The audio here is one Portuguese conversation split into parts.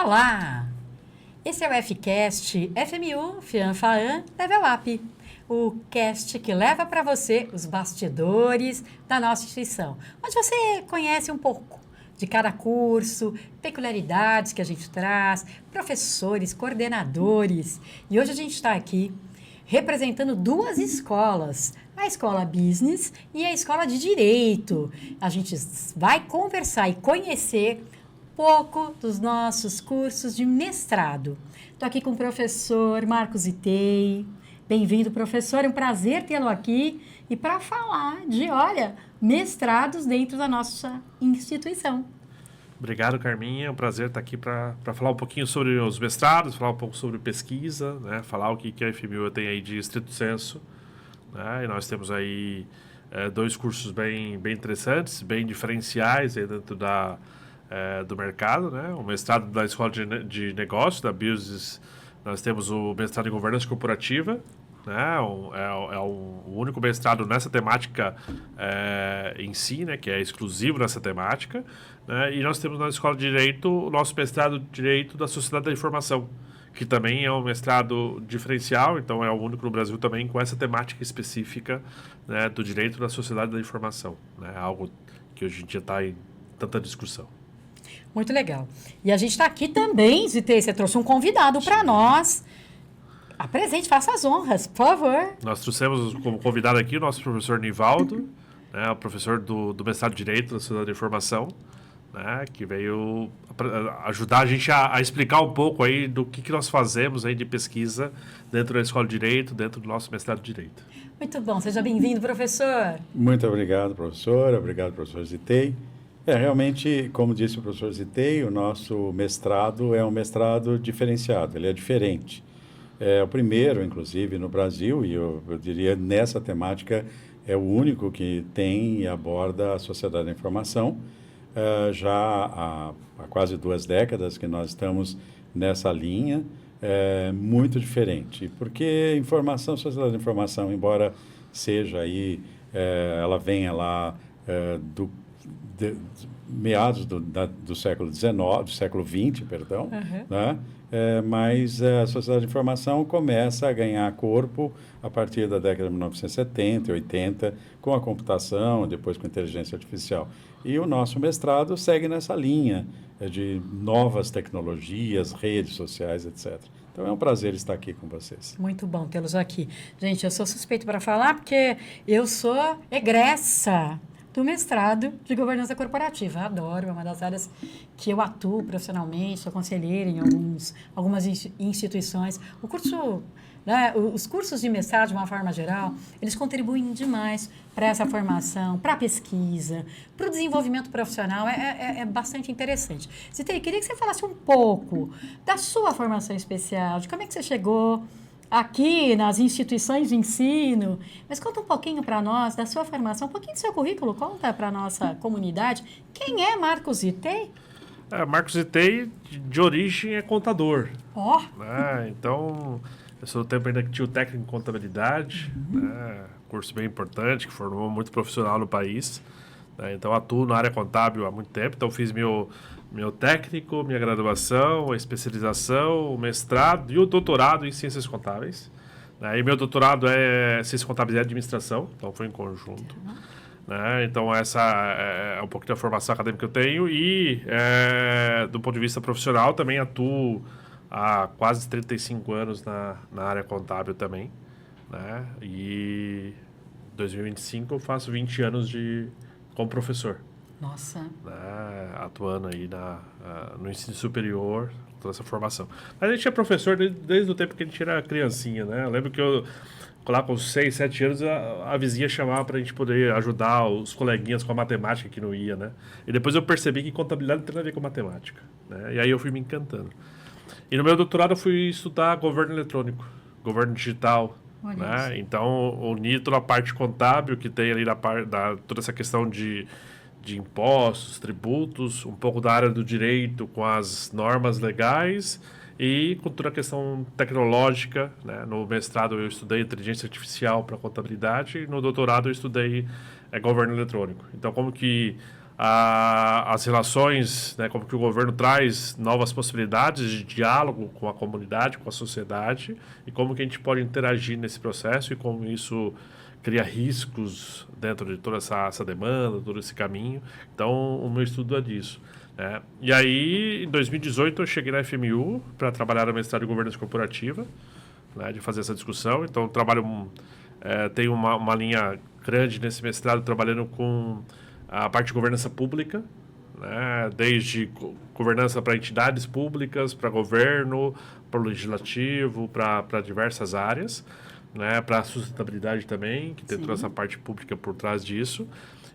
Olá! Esse é o FCast FMU FIANFAAN Level Up, o cast que leva para você os bastidores da nossa instituição, onde você conhece um pouco de cada curso, peculiaridades que a gente traz, professores, coordenadores. E hoje a gente está aqui representando duas escolas, a Escola Business e a Escola de Direito. A gente vai conversar e conhecer pouco dos nossos cursos de mestrado. Estou aqui com o professor Marcos Itei. Bem-vindo, professor. É um prazer tê-lo aqui e para falar de, mestrados dentro da nossa instituição. Obrigado, Carminha. É um prazer estar aqui para falar um pouquinho sobre os mestrados, falar um pouco sobre pesquisa, né? Falar o que a FMU tem aí de estrito senso. Né? E nós temos aí dois cursos bem interessantes, bem diferenciais aí dentro do mercado, né? O mestrado da Escola de Negócios, da Business, nós temos o mestrado em Governança Corporativa, né? É o único mestrado nessa temática em si, né? Que é exclusivo nessa temática, né? E nós temos na Escola de Direito o nosso mestrado de Direito da Sociedade da Informação, que também é um mestrado diferencial, então é o único no Brasil também com essa temática específica, né, do direito da sociedade da informação, né? Algo que hoje em dia está em tanta discussão. Muito legal. E a gente está aqui também, Zitei, você trouxe um convidado para nós. Apresente, faça as honras, por favor. Nós trouxemos como convidado aqui o nosso professor Nivaldo, né, o professor do mestrado de Direito da Sociedade da Informação, né, que veio ajudar a gente a explicar um pouco aí do que nós fazemos aí de pesquisa dentro da Escola de Direito, dentro do nosso mestrado de Direito. Muito bom, seja bem-vindo, professor. Muito obrigado, professor. Obrigado, professor Zitei. Realmente, como disse o professor Zitei, o nosso mestrado é um mestrado diferenciado, ele é diferente. É o primeiro, inclusive, no Brasil, e eu diria nessa temática é o único que tem e aborda a sociedade da informação. Já há quase 2 décadas que nós estamos nessa linha, muito diferente, porque informação, sociedade da informação, embora seja aí, ela venha lá meados do século XIX, do século XX, perdão, né? Mas a sociedade de informação começa a ganhar corpo a partir da década de 1970 e 80, com a computação, depois com a inteligência artificial. E o nosso mestrado segue nessa linha de novas tecnologias, redes sociais, etc. Então é um prazer estar aqui com vocês. Muito bom tê-los aqui. Gente, eu sou suspeito para falar porque eu sou egressa do mestrado de Governança Corporativa. Adoro, é uma das áreas que eu atuo profissionalmente, sou conselheira em algumas instituições. O curso, né, os cursos de mestrado, de uma forma geral, eles contribuem demais para essa formação, para a pesquisa, para o desenvolvimento profissional, é bastante interessante. Zitei, queria que você falasse um pouco da sua formação especial, de como é que você chegou aqui nas instituições de ensino, mas conta um pouquinho para nós da sua formação, um pouquinho do seu currículo, conta para a nossa comunidade. Quem é Marcos Itei? Marcos Itei, de origem, é contador. Ó! Então, eu sou do tempo ainda que tinha o técnico em contabilidade, né, curso bem importante, que formou muito profissional no país. Né, então, atuo na área contábil há muito tempo, então fiz meu técnico, minha graduação, a especialização, o mestrado e o doutorado em Ciências Contábeis. Né? E meu doutorado é Ciências Contábeis e Administração, então foi em conjunto. Né? Então essa é um pouco da formação acadêmica que eu tenho e do ponto de vista profissional também atuo há quase 35 anos na área contábil também. Né? E em 2025 eu faço 20 anos como professor. Nossa! Né, atuando aí no ensino superior, toda essa formação. Mas a gente é professor desde o tempo que a gente era criancinha, né? Eu lembro que lá com 6, 7 anos, a vizinha chamava para a gente poder ajudar os coleguinhas com a matemática que não ia, né? E depois eu percebi que contabilidade não tem nada a ver com matemática, né? E aí eu fui me encantando. E no meu doutorado eu fui estudar governo eletrônico, governo digital, né? Então, unir toda a parte contábil que tem ali toda essa questão de impostos, tributos, um pouco da área do direito com as normas legais e com toda a questão tecnológica. Né? No mestrado eu estudei inteligência artificial para contabilidade e no doutorado eu estudei governo eletrônico. Então, como que as relações, né, como que o governo traz novas possibilidades de diálogo com a comunidade, com a sociedade, e como que a gente pode interagir nesse processo e como isso cria riscos dentro de toda essa demanda, todo esse caminho. Então, o meu estudo é disso, né? E aí, em 2018, eu cheguei na FMU para trabalhar no mestrado em governança corporativa, né, de fazer essa discussão. Então, eu trabalho, tenho uma linha grande nesse mestrado trabalhando com a parte de governança pública, né, desde governança para entidades públicas, para governo, para o legislativo, para diversas áreas, né, para a sustentabilidade também, que tem toda essa parte pública por trás disso.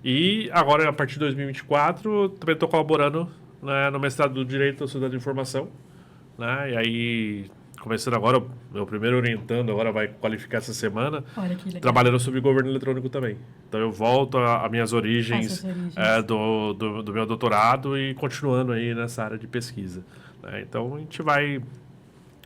E agora, a partir de 2024, também estou colaborando, né, no mestrado do Direito da Sociedade de Informação, né, e aí, começando agora, meu primeiro orientando, agora vai qualificar essa semana, trabalhando sobre governo eletrônico também. Então, eu volto a minhas origens, do meu doutorado e continuando aí nessa área de pesquisa, né. Então, a gente vai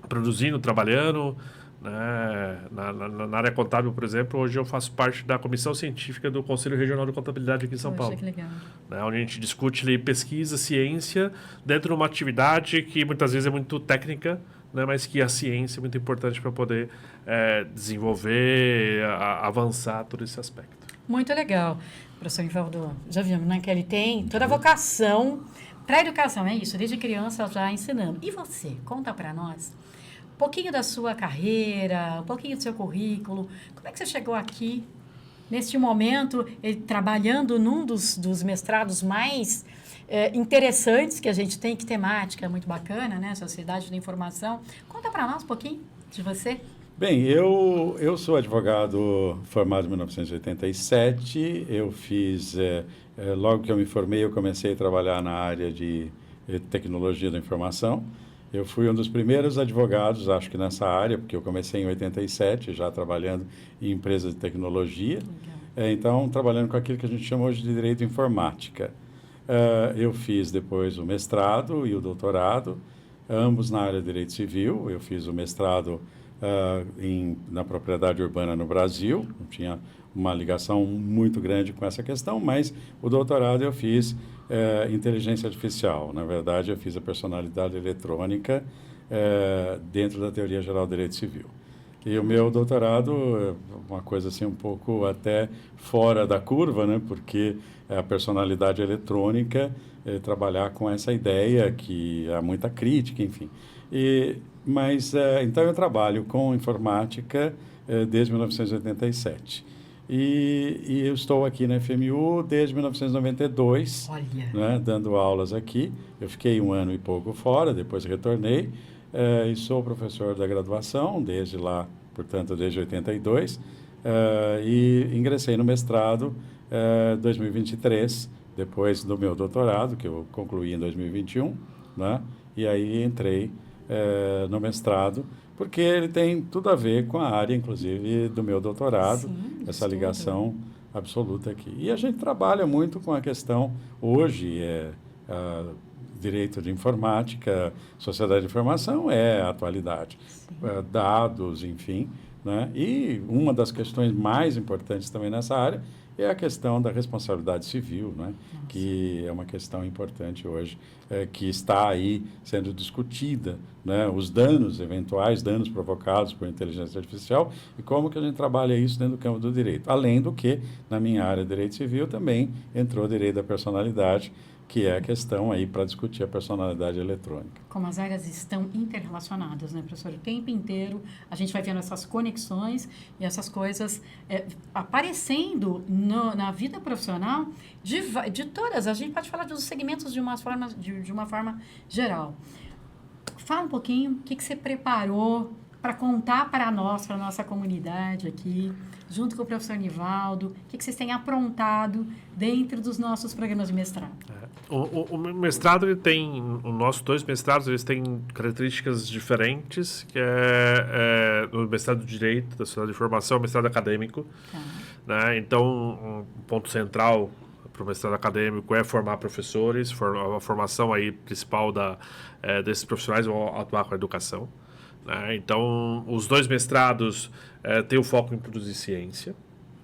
produzindo, trabalhando, né, na área contábil, por exemplo. Hoje eu faço parte da comissão científica do Conselho Regional de Contabilidade aqui em São Paulo. Que legal. Né, onde a gente discute ali, pesquisa, ciência, dentro de uma atividade que muitas vezes é muito técnica, né, mas que a ciência é muito importante para poder desenvolver, avançar todo esse aspecto. Muito legal. Professor Nivaldo, já vimos, né, que ele tem toda a vocação para a educação, é isso, desde criança já ensinando. E você, conta para nós um pouquinho da sua carreira, um pouquinho do seu currículo. Como é que você chegou aqui, neste momento, trabalhando num dos mestrados mais interessantes que a gente tem, que temática é muito bacana, né? Sociedade da Informação. Conta para nós um pouquinho de você. Bem, eu sou advogado formado em 1987. Eu fiz, logo que eu me formei, eu comecei a trabalhar na área de tecnologia da informação. Eu fui um dos primeiros advogados, acho que nessa área, porque eu comecei em 87, já trabalhando em empresas de tecnologia. Então, trabalhando com aquilo que a gente chama hoje de direito informática. Eu fiz depois o mestrado e o doutorado, ambos na área de direito civil. Eu fiz o mestrado na propriedade urbana no Brasil, não tinha uma ligação muito grande com essa questão, mas o doutorado eu fiz inteligência artificial. Na verdade, eu fiz a personalidade eletrônica dentro da teoria geral do direito civil. E o meu doutorado é uma coisa assim um pouco até fora da curva, né? Porque a personalidade eletrônica, trabalhar com essa ideia que há muita crítica, enfim. Mas, então, eu trabalho com informática desde 1987. E eu estou aqui na FMU desde 1992, né, dando aulas aqui. Eu fiquei 1 ano e pouco fora, depois retornei. E sou professor da graduação desde lá, portanto, desde 82. E ingressei no mestrado em 2023, depois do meu doutorado, que eu concluí em 2021, né? E aí entrei no mestrado, porque ele tem tudo a ver com a área, inclusive, do meu doutorado. Sim, essa ligação absoluta aqui. E a gente trabalha muito com a questão, hoje, direito de informática, sociedade de informação é a atualidade. Dados, enfim, né? E uma das questões mais importantes também nessa área é a questão da responsabilidade civil, né? Que é uma questão importante hoje, que está aí sendo discutida, né? Os danos, eventuais danos provocados por inteligência artificial e como que a gente trabalha isso dentro do campo do direito. Além do que, na minha área de direito civil, também entrou o direito da personalidade, que é a questão aí para discutir a personalidade eletrônica. Como as áreas estão interrelacionadas, né, professor? O tempo inteiro a gente vai vendo essas conexões e essas coisas aparecendo na vida profissional de todas. A gente pode falar dos segmentos de uma forma geral. Fala um pouquinho o que você preparou para contar para nós, para a nossa comunidade aqui, junto com o professor Nivaldo, o que vocês têm aprontado dentro dos nossos programas de mestrado. O mestrado, ele tem, os nossos 2 mestrados, eles têm características diferentes, que o mestrado de Direito da Sociedade de Informação, o mestrado acadêmico, né? Então, um ponto central para o mestrado acadêmico é formar professores, a formação aí principal desses profissionais vão atuar com a educação. Então, os 2 mestrados têm o foco em produzir ciência,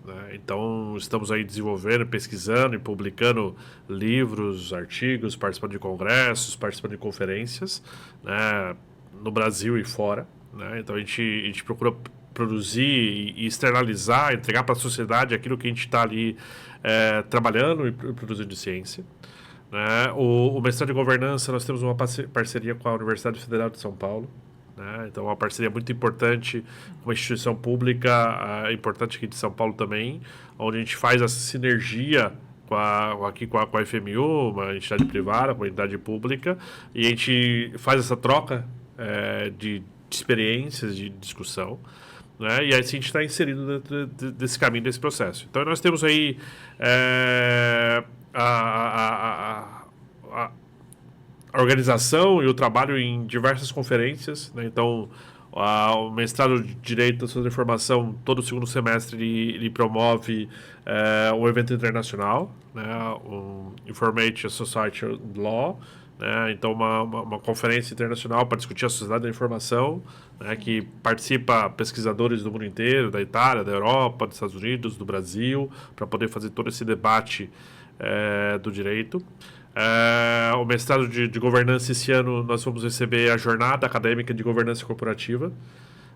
né? Então, estamos aí desenvolvendo, pesquisando e publicando livros, artigos, participando de congressos, participando de conferências, né, no Brasil e fora, né? Então, a gente procura produzir e externalizar, entregar para a sociedade aquilo que a gente está ali trabalhando e produzindo de ciência, né? O mestrado de governança, nós temos uma parceria com a Universidade Federal de São Paulo, né? Então, uma parceria muito importante, uma instituição pública importante aqui de São Paulo também, onde a gente faz essa sinergia com a FMU, uma entidade privada, uma entidade pública, e a gente faz essa troca de experiências, de discussão, né? E aí a gente está inserido dentro desse caminho, desse processo. Então, nós temos aí a organização e o trabalho em diversas conferências, né? Então, o mestrado de Direito da Informação, todo segundo semestre, ele promove um evento internacional, né? Um Information Society Law, né? Então, uma conferência internacional para discutir a sociedade da informação, né? Que participa pesquisadores do mundo inteiro, da Itália, da Europa, dos Estados Unidos, do Brasil, para poder fazer todo esse debate do direito. O mestrado de governança, esse ano nós vamos receber a Jornada Acadêmica de Governança Corporativa,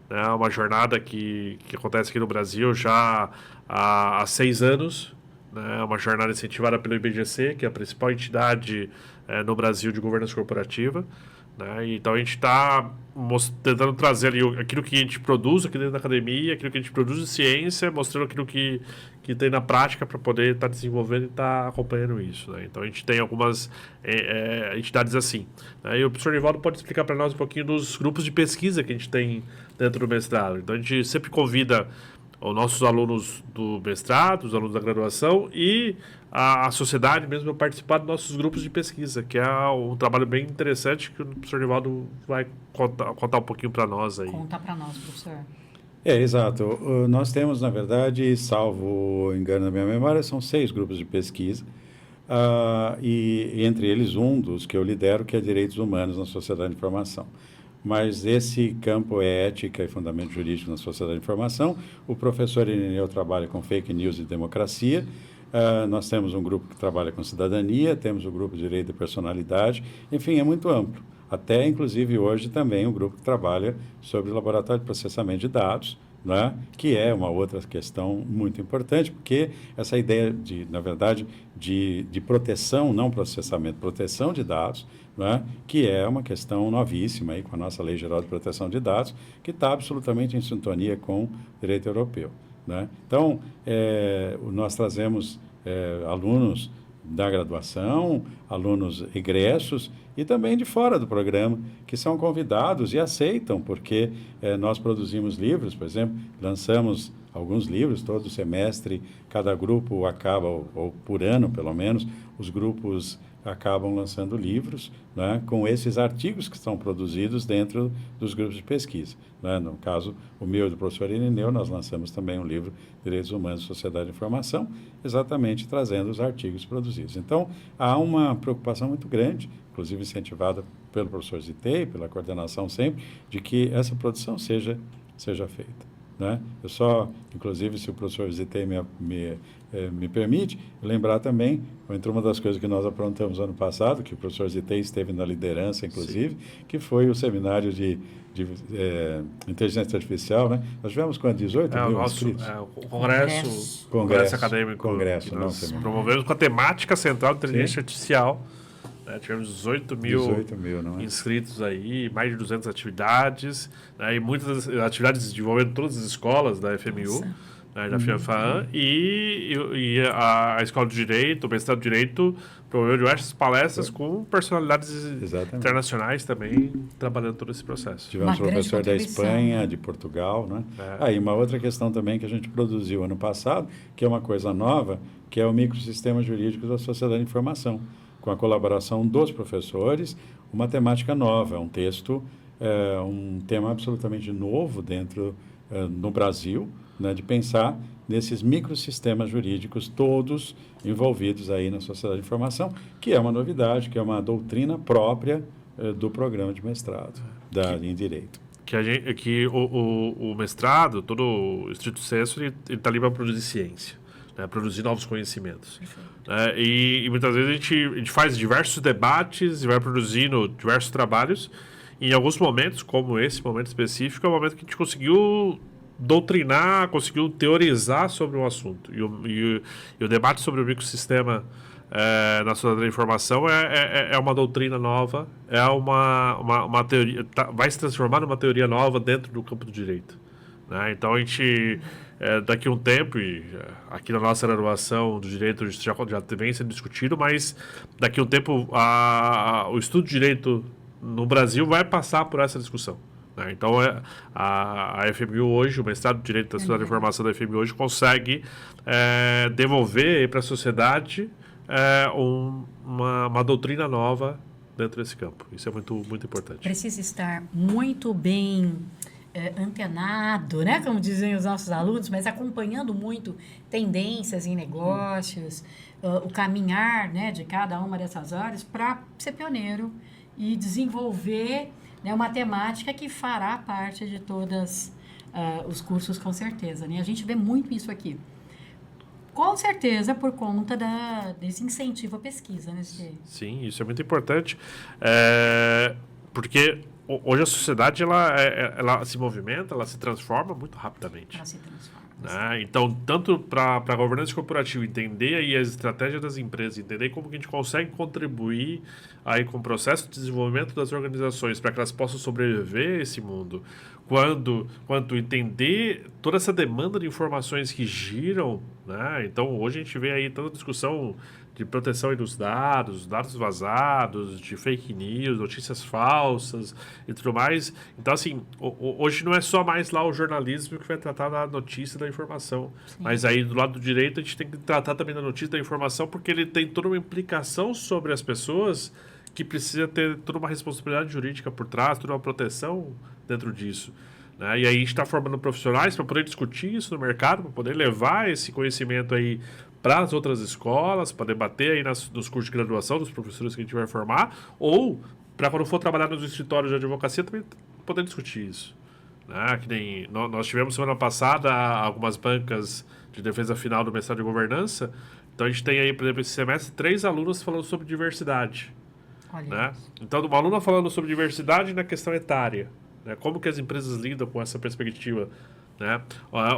né? Uma jornada que acontece aqui no Brasil já há 6 anos, né? Uma jornada incentivada pelo IBGC, que é a principal entidade no Brasil de governança corporativa, né? Então a gente está tentando trazer ali aquilo que a gente produz aqui dentro da academia, aquilo que a gente produz de ciência, mostrando aquilo que tem na prática para poder estar desenvolvendo e estar acompanhando isso, né? Então a gente tem algumas entidades assim, né? E o professor Nivaldo pode explicar para nós um pouquinho dos grupos de pesquisa que a gente tem dentro do mestrado. Então a gente sempre convida os nossos alunos do mestrado, os alunos da graduação e a sociedade mesmo a participar dos nossos grupos de pesquisa, que é um trabalho bem interessante que o professor Nivaldo vai contar um pouquinho para nós aí. Conta para nós, professor. Exato. Nós temos, na verdade, salvo engano na minha memória, são 6 grupos de pesquisa, e entre eles um dos que eu lidero, que é Direitos Humanos na Sociedade de Informação. Mas esse campo é ética e fundamento jurídico na sociedade de informação. O professor Irineu trabalha com fake news e democracia. Nós temos um grupo que trabalha com cidadania, temos o grupo de direito e personalidade. Enfim, é muito amplo. Até, inclusive, hoje também um grupo que trabalha sobre o laboratório de processamento de dados, né? Que é uma outra questão muito importante, porque essa ideia, na verdade, de proteção, não processamento, proteção de dados, né? Que é uma questão novíssima aí, com a nossa Lei Geral de Proteção de Dados, que está absolutamente em sintonia com o direito europeu, né? Então, nós trazemos alunos da graduação, alunos egressos e também de fora do programa, que são convidados e aceitam, porque nós produzimos livros, por exemplo, lançamos alguns livros todo semestre, cada grupo acaba, ou por ano pelo menos, os grupos acabam lançando livros, né, com esses artigos que são produzidos dentro dos grupos de pesquisa, né? No caso, o meu e do professor Irineu, nós lançamos também um livro, Direitos Humanos e Sociedade de Informação, exatamente trazendo os artigos produzidos. Então, há uma preocupação muito grande, inclusive incentivada pelo professor Zitei, pela coordenação sempre, de que essa produção seja feita, né? Eu só, inclusive, se o professor Zitei me permite, lembrar também, entre uma das coisas que nós aprontamos ano passado, que o professor Zitei esteve na liderança, inclusive, sim, que foi o seminário de inteligência artificial, né? Nós tivemos com 18 mil inscritos. O Congresso Acadêmico Congresso, que nós promovemos com a temática central de inteligência artificial. Tivemos 18 mil inscritos aí, mais de 200 atividades, né, e muitas atividades envolvendo todas as escolas da FMU, né, da FIANFAAN, e a Escola de Direito, o mestrado de Direito, promoveu diversas palestras com personalidades internacionais também, trabalhando todo esse processo. Tivemos professor da Espanha, de Portugal, né? E uma outra questão também que a gente produziu ano passado, que é uma coisa nova, que é o microsistema jurídico da sociedade de informação, com a colaboração dos professores, uma temática nova, um texto, um tema absolutamente novo no Brasil, né, de pensar nesses microsistemas jurídicos todos envolvidos aí na sociedade de informação, que é uma novidade, que é uma doutrina própria do programa de mestrado em Direito. que o mestrado, todo o estrito sensu, ele está ali para produzir ciência, né? Produzir novos conhecimentos. E muitas vezes a gente faz diversos debates e vai produzindo diversos trabalhos. E em alguns momentos, como esse momento específico, é o momento que a gente conseguiu doutrinar, conseguiu teorizar sobre um assunto. E o debate sobre o microsistema na sociedade da informação é uma doutrina nova, é uma teoria, vai se transformar numa teoria nova dentro do campo do direito, né? Então a gente, daqui a um tempo, e aqui na nossa graduação do direito já vem sendo discutido, mas daqui a um tempo o estudo de direito no Brasil vai passar por essa discussão, né? Então a FMU hoje, o mestrado de Direito da Sociedade da Informação da FMU hoje consegue devolver para a sociedade uma doutrina nova dentro desse campo. Isso é muito, muito importante. Precisa estar muito bem antenado, né? Como dizem os nossos alunos, mas acompanhando muito tendências em negócios, o caminhar, né, de cada uma dessas áreas para ser pioneiro e desenvolver, né, uma temática que fará parte de todos os cursos, com certeza, né? A gente vê muito isso aqui. Com certeza, por conta desse incentivo à pesquisa, né? Sim, isso é muito importante, porque hoje a sociedade ela se movimenta, ela se transforma muito rapidamente. Ela se transforma. Né? Então, tanto para a governança corporativa entender aí as estratégias das empresas, entender como que a gente consegue contribuir aí com o processo de desenvolvimento das organizações para que elas possam sobreviver a esse mundo, quanto entender toda essa demanda de informações que giram, né? Então, hoje a gente vê aí toda a discussão de proteção aí dos dados vazados, de fake news, notícias falsas e tudo mais. Então, assim, hoje não é só mais lá o jornalismo que vai tratar da notícia da informação. Sim. Mas aí, do lado do direito, a gente tem que tratar também da notícia da informação, porque ele tem toda uma implicação sobre as pessoas que precisa ter toda uma responsabilidade jurídica por trás, toda uma proteção dentro disso, né? E aí a gente está formando profissionais para poder discutir isso no mercado, para poder levar esse conhecimento aí para as outras escolas, para debater aí nos cursos de graduação dos professores que a gente vai formar, ou para quando for trabalhar nos escritórios de advocacia também poder discutir isso, né? Que nem nós tivemos semana passada algumas bancas de defesa final do mestrado de governança. Então a gente tem aí, por exemplo, esse semestre 3 alunos falando sobre diversidade, né? Então uma aluna falando sobre diversidade na questão etária, né? Como que as empresas lidam com essa perspectiva, né?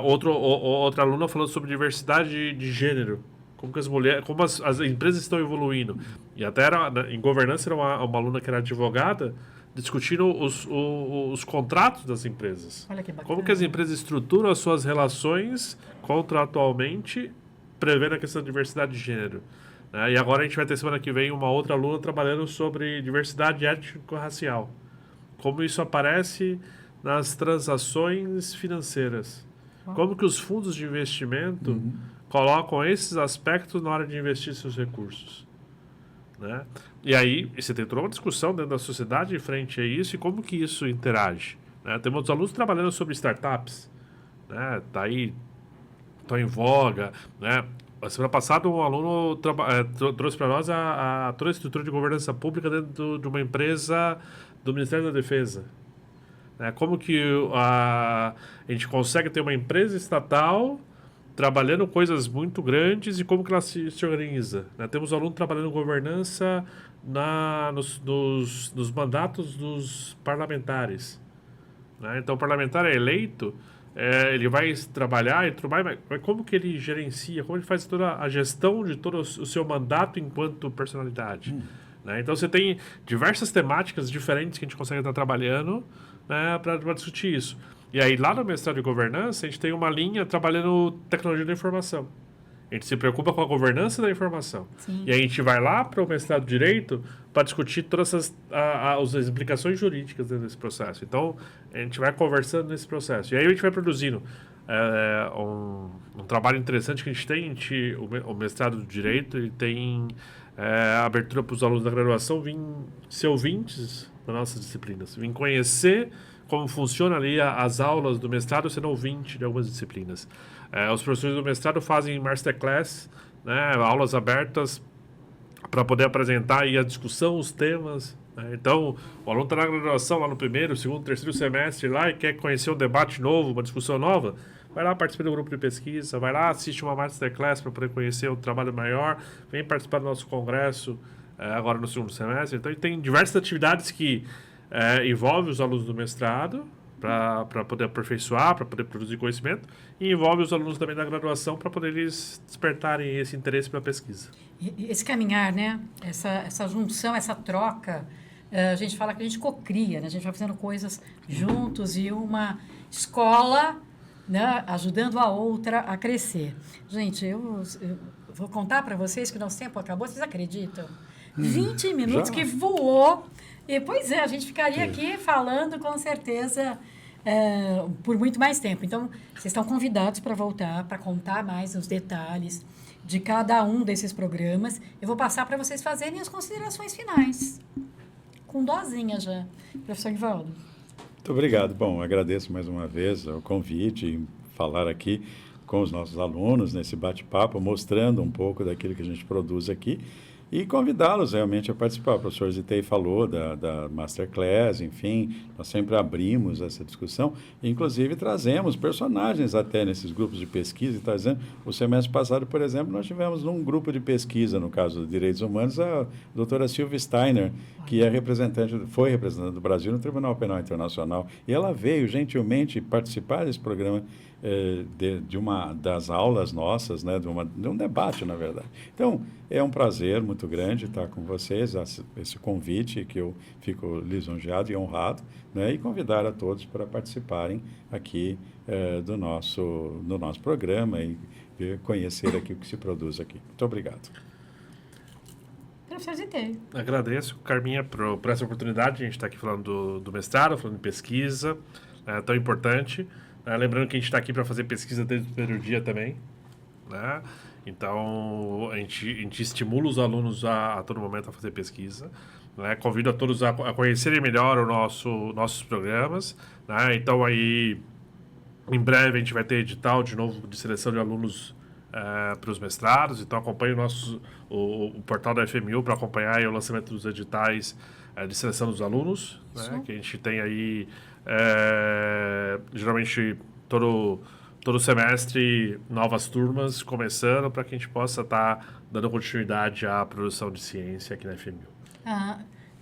Outra aluna falando sobre diversidade de gênero, como que as mulheres, como as empresas estão evoluindo. E até em governança era uma aluna que era advogada discutindo os contratos das empresas. Olha que bacana. Como que as empresas estruturam as suas relações contratualmente, prevendo a questão de diversidade de gênero, né? E agora a gente vai ter semana que vem uma outra aluna trabalhando sobre diversidade étnico-racial. Como isso aparece nas transações financeiras. Como que os fundos de investimento colocam esses aspectos na hora de investir seus recursos, né? E aí você tem toda uma discussão dentro da sociedade frente a isso e como que isso interage, né? Temos alunos trabalhando sobre startups, né? Tá aí, estão em voga, né? A semana passada um aluno trouxe para nós toda a estrutura de governança pública dentro de uma empresa do Ministério da Defesa. Como que a gente consegue ter uma empresa estatal trabalhando coisas muito grandes e como que ela se organiza, né? Temos aluno trabalhando governança nos mandatos dos parlamentares, né? Então o parlamentar é eleito, ele vai trabalhar e tudo mais, mas como que ele gerencia, como ele faz toda a gestão de todo o seu mandato enquanto personalidade, né? Então você tem diversas temáticas diferentes que a gente consegue estar trabalhando, né, para discutir isso. E aí, lá no mestrado de governança, a gente tem uma linha trabalhando tecnologia da informação. A gente se preocupa com a governança da informação. Sim. E aí a gente vai lá para o mestrado de direito para discutir todas as implicações jurídicas dentro desse processo. Então, a gente vai conversando nesse processo. E aí a gente vai produzindo um trabalho interessante que a gente tem. O mestrado de direito ele tem abertura para os alunos da graduação virem ser ouvintes das nossas disciplinas, vim conhecer como funciona ali as aulas do mestrado sendo ouvinte de algumas disciplinas. Os professores do mestrado fazem masterclass, né, aulas abertas para poder apresentar aí a discussão, os temas, Então, o aluno está na graduação lá no primeiro, segundo, terceiro semestre lá e quer conhecer um debate novo, uma discussão nova, vai lá participar do grupo de pesquisa, vai lá, assiste uma masterclass para poder conhecer um trabalho maior, vem participar do nosso congresso agora no segundo semestre. Então, tem diversas atividades que envolvem os alunos do mestrado para poder aperfeiçoar, para poder produzir conhecimento, e envolve os alunos também da graduação para poder eles despertarem esse interesse pela pesquisa. E esse caminhar, né? Essa junção, essa troca, a gente fala que a gente cocria, né? A gente vai fazendo coisas juntos e uma escola, né, ajudando a outra a crescer. Gente, eu vou contar para vocês que o nosso tempo acabou, vocês acreditam? 20 minutos já? que voou. E, pois é, a gente ficaria aqui falando com certeza por muito mais tempo. Então, vocês estão convidados para voltar, para contar mais os detalhes de cada um desses programas. Eu vou passar para vocês fazerem as considerações finais. Com dosinha já, professor Nivaldo. Muito obrigado. Bom, agradeço mais uma vez o convite em falar aqui com os nossos alunos nesse bate-papo, mostrando um pouco daquilo que a gente produz aqui e convidá-los realmente a participar. O professor Zitei falou da Masterclass, enfim, nós sempre abrimos essa discussão, inclusive trazemos personagens até nesses grupos de pesquisa, e trazendo, o semestre passado, por exemplo, nós tivemos um grupo de pesquisa, no caso dos direitos humanos, a doutora Silvia Steiner, que foi representante do Brasil no Tribunal Penal Internacional, e ela veio gentilmente participar desse programa de uma das aulas nossas, né, de um debate, na verdade. Então, é um prazer muito grande estar com vocês, esse convite que eu fico lisonjeado e honrado, né, e convidar a todos para participarem aqui do nosso programa e conhecer aqui o que se produz aqui. Muito obrigado. Professor Zitei. Agradeço, Carminha, por essa oportunidade. A gente está aqui falando do mestrado, falando de pesquisa, tão importante. Lembrando que a gente está aqui para fazer pesquisa desde o primeiro dia também, né? Então, a gente estimula os alunos a todo momento a fazer pesquisa, né? Convido a todos a conhecerem melhor nossos programas, né? Então, aí, em breve, a gente vai ter edital de novo de seleção de alunos para os mestrados. Então, acompanhe o portal da FMU para acompanhar aí o lançamento dos editais de seleção dos alunos, né? Que a gente tem aí, geralmente, todo semestre, novas turmas começando para que a gente possa estar dando continuidade à produção de ciência aqui na FMU.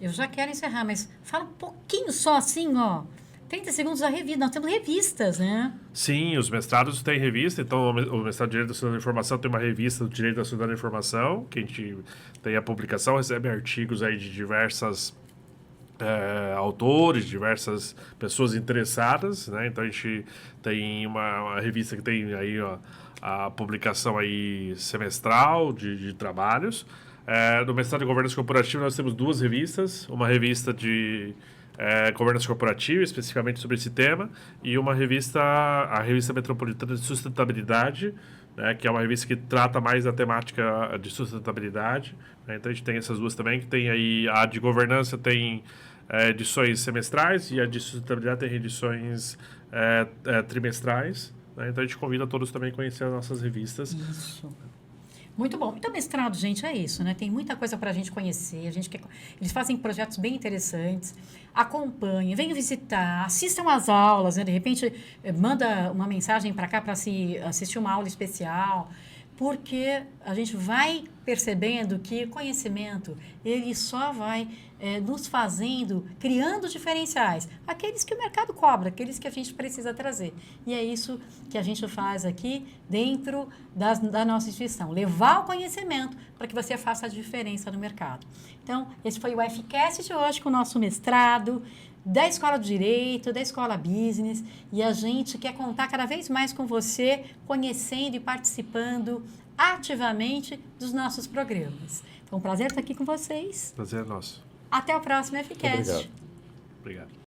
Eu já quero encerrar, mas fala um pouquinho só assim, 30 segundos da revista. Nós temos revistas, né? Sim, os mestrados têm revista. Então, o mestrado de Direito da Cidadania da Informação tem uma revista do Direito da Cidadania da Informação, que a gente tem a publicação, recebe artigos aí de diversas autores, diversas pessoas interessadas, né? Então, a gente tem uma revista que tem aí a publicação aí semestral de trabalhos. No mestrado de Governança Corporativa, nós temos duas revistas. Uma revista de governança corporativa, especificamente sobre esse tema, e a revista Metropolitana de Sustentabilidade, né, que é uma revista que trata mais da temática de sustentabilidade, né? Então a gente tem essas duas também, que tem aí a de governança tem edições semestrais e a de sustentabilidade tem edições trimestrais, né? Então a gente convida todos também a conhecer as nossas revistas. Isso. Muito bom. Então, mestrado, gente, é isso, né? Tem muita coisa para a gente conhecer. Eles fazem projetos bem interessantes. Acompanhem, venham visitar, assistam às aulas, né? De repente, manda uma mensagem para cá para assistir uma aula especial, porque a gente vai percebendo que conhecimento, ele só vai nos fazendo, criando diferenciais. Aqueles que o mercado cobra, aqueles que a gente precisa trazer. E é isso que a gente faz aqui dentro da nossa instituição. Levar o conhecimento para que você faça a diferença no mercado. Então, esse foi o FCast de hoje com o nosso mestrado da Escola do Direito, da Escola Business, e a gente quer contar cada vez mais com você, conhecendo e participando ativamente dos nossos programas. Então, um prazer estar aqui com vocês. Prazer é nosso. Até o próximo FCast. Obrigado. Obrigado.